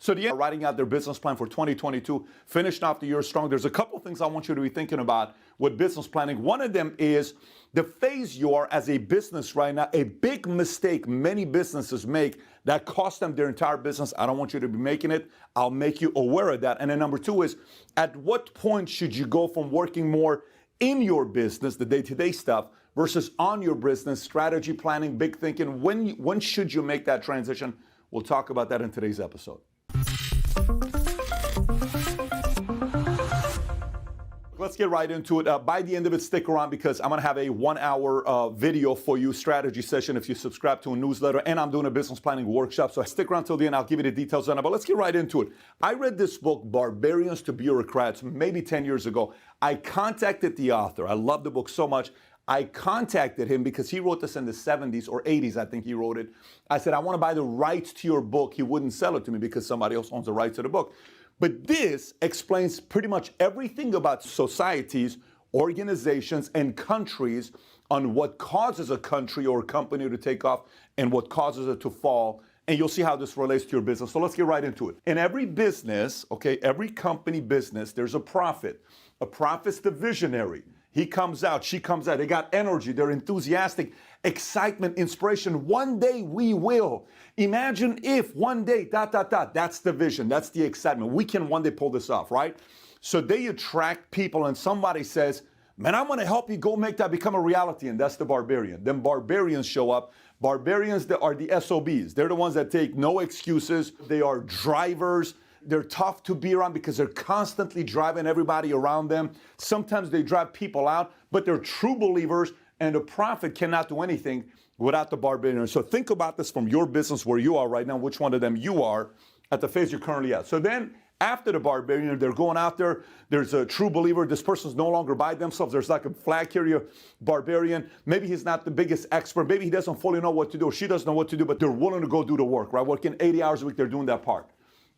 So the writing out their business plan for 2022, finishing off the year strong. There's a couple things I want you to be thinking about with business planning. One of them is the phase you are as a business right now. A big mistake many businesses make that costs them their entire business. I don't want you to be making it. I'll make you aware of that. And then number two is, at what point should you go from working more in your business, the day-to-day stuff, versus on your business, strategy planning, big thinking? When should you make that transition? We'll talk about that in today's episode. Let's get right into it. By the end of it, stick around because I'm going to have a 1-hour video for you, strategy session if you subscribe to a newsletter, and I'm doing a business planning workshop. So stick around till the end. I'll give you the details on it. But let's get right into it. I read this book, Barbarians to Bureaucrats, maybe 10 years ago. I contacted the author. I love the book so much. I contacted him because he wrote this in the 70s or 80s, I think he wrote it. I said, I want to buy the rights to your book. He wouldn't sell it to me because somebody else owns the rights to the book. But this explains pretty much everything about societies, organizations, and countries on what causes a country or a company to take off and what causes it to fall. And you'll see how this relates to your business. So let's get right into it. In every business, okay, every company business, there's a prophet. A prophet's the visionary. He comes out, she comes out, they got energy, they're enthusiastic, excitement, inspiration. One day we will. Imagine if one day, that's the vision, that's the excitement. We can one day pull this off, right? So they attract people and somebody says, man, I'm gonna help you go make that become a reality, and that's the barbarian. Then barbarians show up. Barbarians are the SOBs. They're the ones that take no excuses. They are drivers. They're tough to be around because they're constantly driving everybody around them. Sometimes they drive people out, but they're true believers, and the prophet cannot do anything without the barbarian. So think about this from your business where you are right now, which one of them you are at the phase you're currently at. So then after the barbarian, they're going out there. There's a true believer. This person's no longer by themselves. There's like a flag carrier barbarian. Maybe he's not the biggest expert. Maybe he doesn't fully know what to do. Or she doesn't know what to do, but they're willing to go do the work, right? Working 80 hours a week, they're doing that part.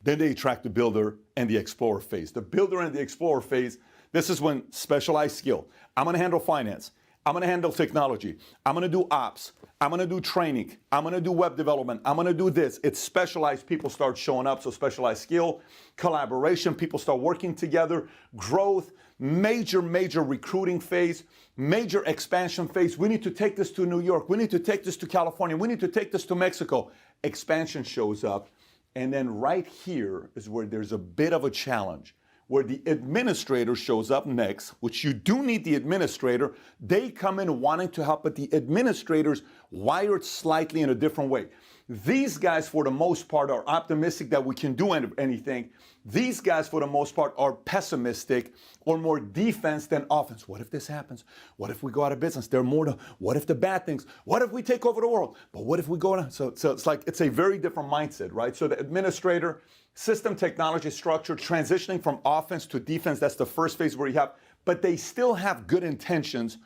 Then they attract the builder and the explorer phase. The builder and the explorer phase, this is when specialized skill. I'm going to handle finance. I'm going to handle technology. I'm going to do ops. I'm going to do training. I'm going to do web development. I'm going to do this. It's specialized. People start showing up. So specialized skill, collaboration. People start working together. Growth, major recruiting phase, major expansion phase. We need to take this to New York. We need to take this to California. We need to take this to Mexico. Expansion shows up. And then right here is where there's a bit of a challenge, where the administrator shows up next, which you do need the administrator. They come in wanting to help, but the administrator's wired slightly in a different way. These guys, for the most part, are optimistic that we can do anything. These guys, for the most part, are pessimistic or more defense than offense. What if this happens? What if we go out of business? They're more to, what if the bad things? What if we take over the world? But what if we go on? So it's like, it's a very different mindset, right? So the administrator, system, technology, structure, transitioning from offense to defense, that's the first phase where you have, but they still have good intentions.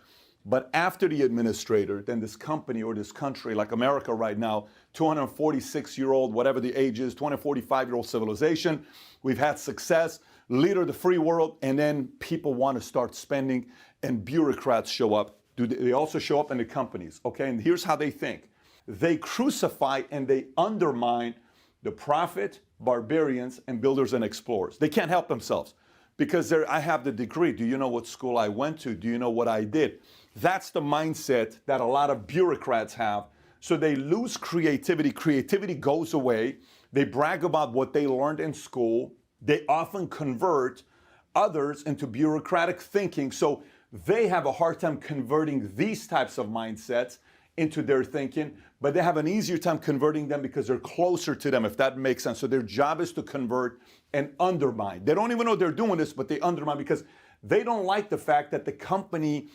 But after the administrator, then this company or this country, like America right now, 246-year-old, whatever the age is, 245-year-old civilization, we've had success, leader of the free world, and then people want to start spending, and bureaucrats show up. They also show up in the companies, okay? And here's how they think. They crucify and they undermine the prophet, barbarians, and builders and explorers. They can't help themselves because I have the degree. Do you know what school I went to? Do you know what I did? That's the mindset that a lot of bureaucrats have. So they lose creativity. Creativity goes away. They brag about what they learned in school. They often convert others into bureaucratic thinking. So they have a hard time converting these types of mindsets into their thinking, but they have an easier time converting them because they're closer to them, if that makes sense. So their job is to convert and undermine. They don't even know they're doing this, but they undermine because they don't like the fact that the company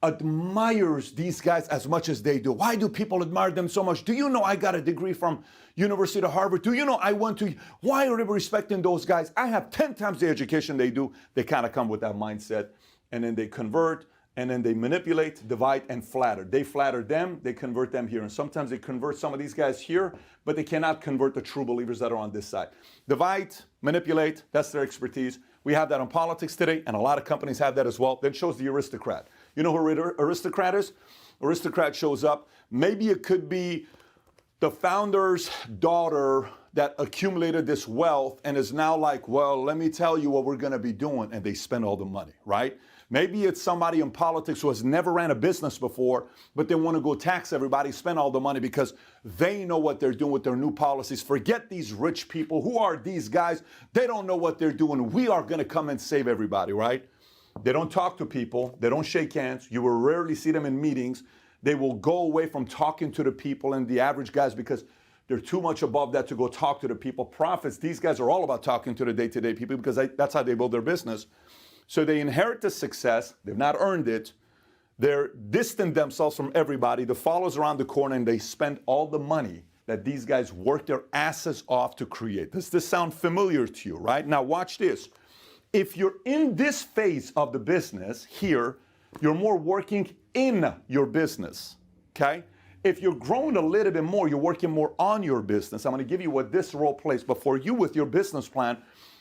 admires these guys as much as they do. Why do people admire them so much? Do you know I got a degree from University of Harvard? Do you know I went to, why are they respecting those guys? I have 10 times the education they do. They kind of come with that mindset, and then they convert, and then they manipulate, divide, and flatter. They flatter them, they convert them here. And sometimes they convert some of these guys here, but they cannot convert the true believers that are on this side. Divide, manipulate, that's their expertise. We have that in politics today, and a lot of companies have that as well. That shows the aristocrat. You know who aristocrat is? Aristocrat shows up. Maybe it could be the founder's daughter that accumulated this wealth and is now like, well, let me tell you what we're going to be doing. And they spend all the money, right? Maybe it's somebody in politics who has never ran a business before, but they want to go tax everybody, spend all the money because they know what they're doing with their new policies. Forget these rich people. Who are these guys? They don't know what they're doing. We are going to come and save everybody, right? They don't talk to people. They don't shake hands. You will rarely see them in meetings. They will go away from talking to the people and the average guys because they're too much above that to go talk to the people. Prophets, these guys are all about talking to the day-to-day people because that's how they build their business. So they inherit the success. They've not earned it. They're distant themselves from everybody. The followers around the corner, and they spend all the money that these guys work their asses off to create. Does this sound familiar to you, right? Now watch this. If you're in this phase of the business here, you're more working in your business, okay? If you're growing a little bit more, you're working more on your business. I'm going to give you what this role plays. But for you with your business plan,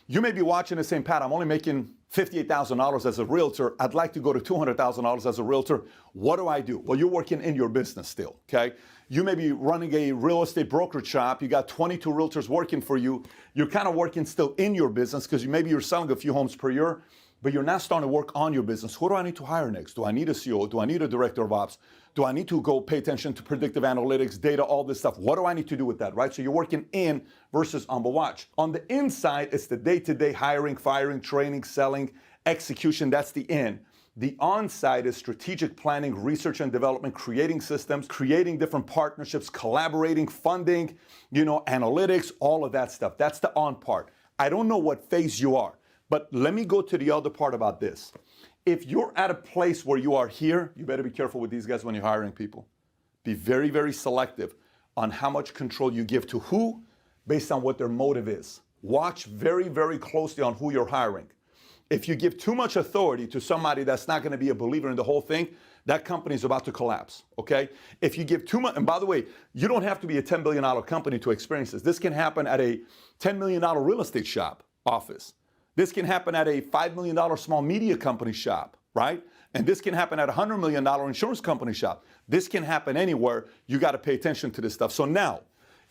you may be watching the same Pat, I'm only making $58,000 as a realtor. I'd like to go to $200,000 as a realtor. What do I do? Well, you're working in your business still, okay? You may be running a real estate brokerage shop. You got 22 realtors working for you. You're kind of working still in your business because maybe you're selling a few homes per year, but you're not starting to work on your business. Who do I need to hire next? Do I need a CEO? Do I need a director of ops? Do I need to go pay attention to predictive analytics, data, all this stuff? What do I need to do with that, right? So you're working in versus on the watch. On the inside, it's the day-to-day hiring, firing, training, selling, execution. That's the in. The on-side is strategic planning, research and development, creating systems, creating different partnerships, collaborating, funding, analytics, all of that stuff. That's the on part. I don't know what phase you are, but let me go to the other part about this. If you're at a place where you are here, you better be careful with these guys when you're hiring people. Be very, very selective on how much control you give to who based on what their motive is. Watch very, very closely on who you're hiring. If you give too much authority to somebody that's not going to be a believer in the whole thing, that company is about to collapse, okay? If you give too much, and by the way, you don't have to be a $10 billion company to experience this. This can happen at a $10 million real estate shop office. This can happen at a $5 million small media company shop, right? And this can happen at a $100 million insurance company shop. This can happen anywhere. You got to pay attention to this stuff. So now,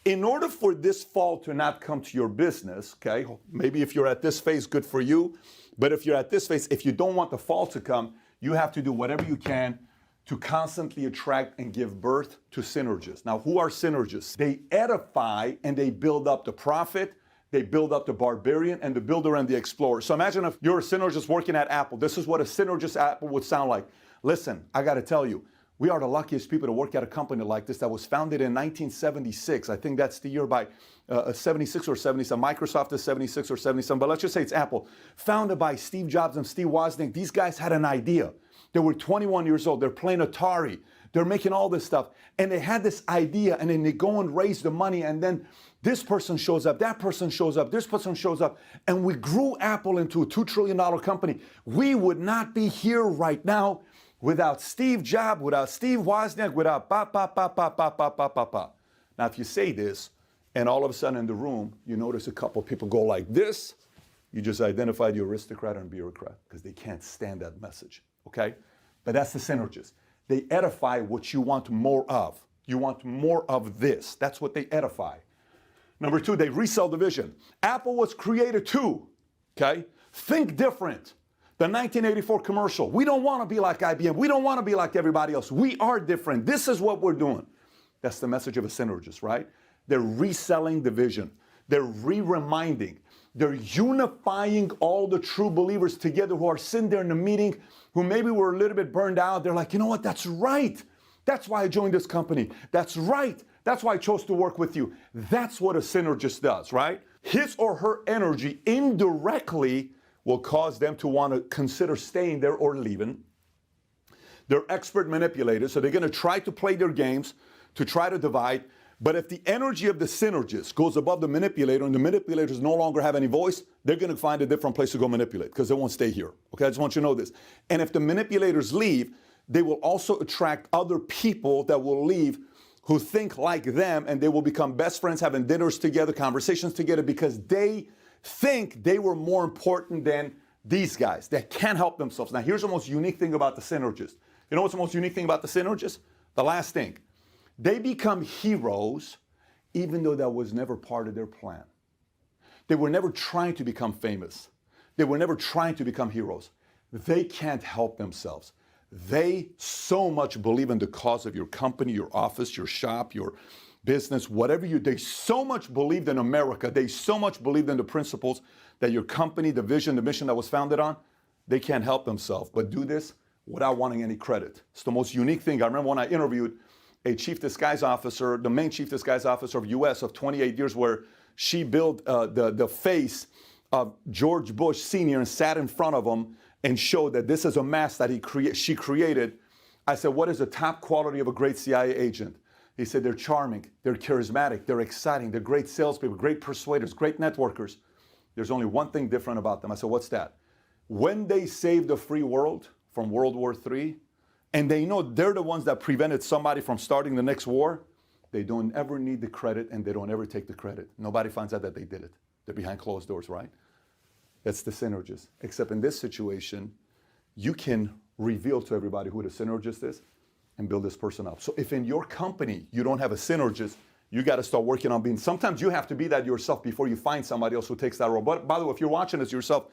in order for this fall to not come to your business, okay, maybe if you're at this phase, good for you. But if you're at this phase, if you don't want the fall to come, you have to do whatever you can to constantly attract and give birth to synergists. Now, who are synergists? They edify and they build up the prophet. They build up the barbarian and the builder and the explorer. So imagine if you're a synergist working at Apple. This is what a synergist at Apple would sound like. Listen, I got to tell you, we are the luckiest people to work at a company like this that was founded in 1976. I think that's the year by 76 or 77. Microsoft is 76 or 77, but let's just say it's Apple. Founded by Steve Jobs and Steve Wozniak. These guys had an idea. They were 21 years old. They're playing Atari. They're making all this stuff. And they had this idea, and then they go and raise the money, and then this person shows up, that person shows up, this person shows up, and we grew Apple into a $2 trillion company. We would not be here right now without Steve Jobs, without Steve Wozniak, without Now, if you say this, and all of a sudden in the room, you notice a couple of people go like this, you just identified the aristocrat and bureaucrat because they can't stand that message, okay? But that's the synergist. They edify what you want more of. You want more of this. That's what they edify. Number two, they resell the vision. Apple was created too, okay? Think different. The 1984 commercial. We don't want to be like IBM. We don't want to be like everybody else. We are different. This is what we're doing. That's the message of a synergist, right? They're reselling the vision. They're re-reminding. They're unifying all the true believers together who are sitting there in the meeting, who maybe were a little bit burned out. They're like, you know what? That's right. That's why I joined this company. That's right. That's why I chose to work with you. That's what a synergist does, right? His or her energy indirectly will cause them to want to consider staying there or leaving. They're expert manipulators, so they're going to try to play their games to try to divide. But if the energy of the synergist goes above the manipulator and the manipulators no longer have any voice, they're going to find a different place to go manipulate because they won't stay here. Okay, I just want you to know this. And if the manipulators leave, they will also attract other people that will leave who think like them, and they will become best friends, having dinners together, conversations together, because they think they were more important than these guys that can't help themselves. Now, here's the most unique thing about the synergist. You know what's the most unique thing about the synergist? The last thing. They become heroes even though that was never part of their plan. They were never trying to become famous. They were never trying to become heroes. They can't help themselves. They so much believe in the cause of your company, your office, your shop, your business, whatever you do. They so much believed in America. They so much believed in the principles that your company, the vision, the mission that was founded on, they can't help themselves but do this without wanting any credit. It's the most unique thing. I remember when I interviewed a chief disguise officer, the main chief disguise officer of US of 28 years, where she built the face of George Bush Sr. and sat in front of him and showed that this is a mask that she created. I said, what is the top quality of a great CIA agent? He said, they're charming, they're charismatic, they're exciting, they're great salespeople, great persuaders, great networkers. There's only one thing different about them. I said, what's that? When they saved the free world from World War III, and they know they're the ones that prevented somebody from starting the next war, they don't ever need the credit and they don't ever take the credit. Nobody finds out that they did it. They're behind closed doors, right? That's the synergist. Except in this situation, you can reveal to everybody who the synergist is and build this person up. So if in your company you don't have a synergist, you got to start working on being, sometimes you have to be that yourself before you find somebody else who takes that role. But by the way, if you're watching this yourself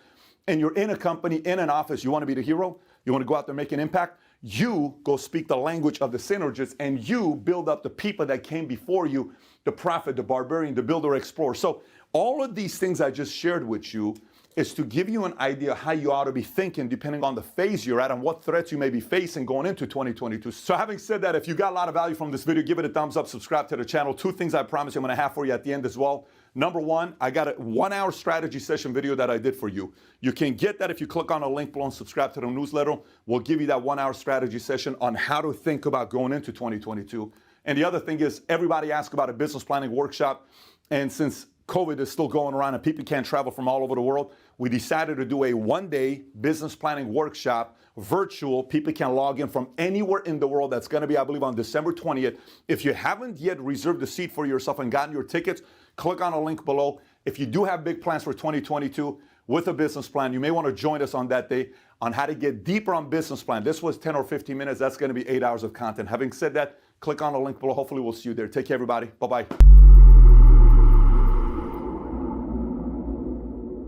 and you're in a company, in an office, you want to be the hero, you want to go out there and make an impact, you go speak the language of the synergists and you build up the people that came before you, the prophet, the barbarian, the builder, explorer. So all of these things I just shared with you is to give you an idea how you ought to be thinking depending on the phase you're at and what threats you may be facing going into 2022. So having said that, if you got a lot of value from this video, give it a thumbs up, subscribe to the channel. Two things I promise you I'm going to have for you at the end as well. Number one, I got a 1-hour strategy session video that I did for you. You can get that if you click on a link below and subscribe to the newsletter. We'll give you that 1-hour strategy session on how to think about going into 2022. And the other thing is, everybody asks about a business planning workshop. And since COVID is still going around and people can't travel from all over the world, we decided to do a 1-day business planning workshop, virtual. People can log in from anywhere in the world. That's going to be, I believe, on December 20th. If you haven't yet reserved a seat for yourself and gotten your tickets, click on a link below. If you do have big plans for 2022 with a business plan, you may want to join us on that day on how to get deeper on business plan. This was 10 or 15 minutes. That's going to be 8 hours of content. Having said that, click on the link below. Hopefully we'll see you there. Take care, everybody. Bye-bye.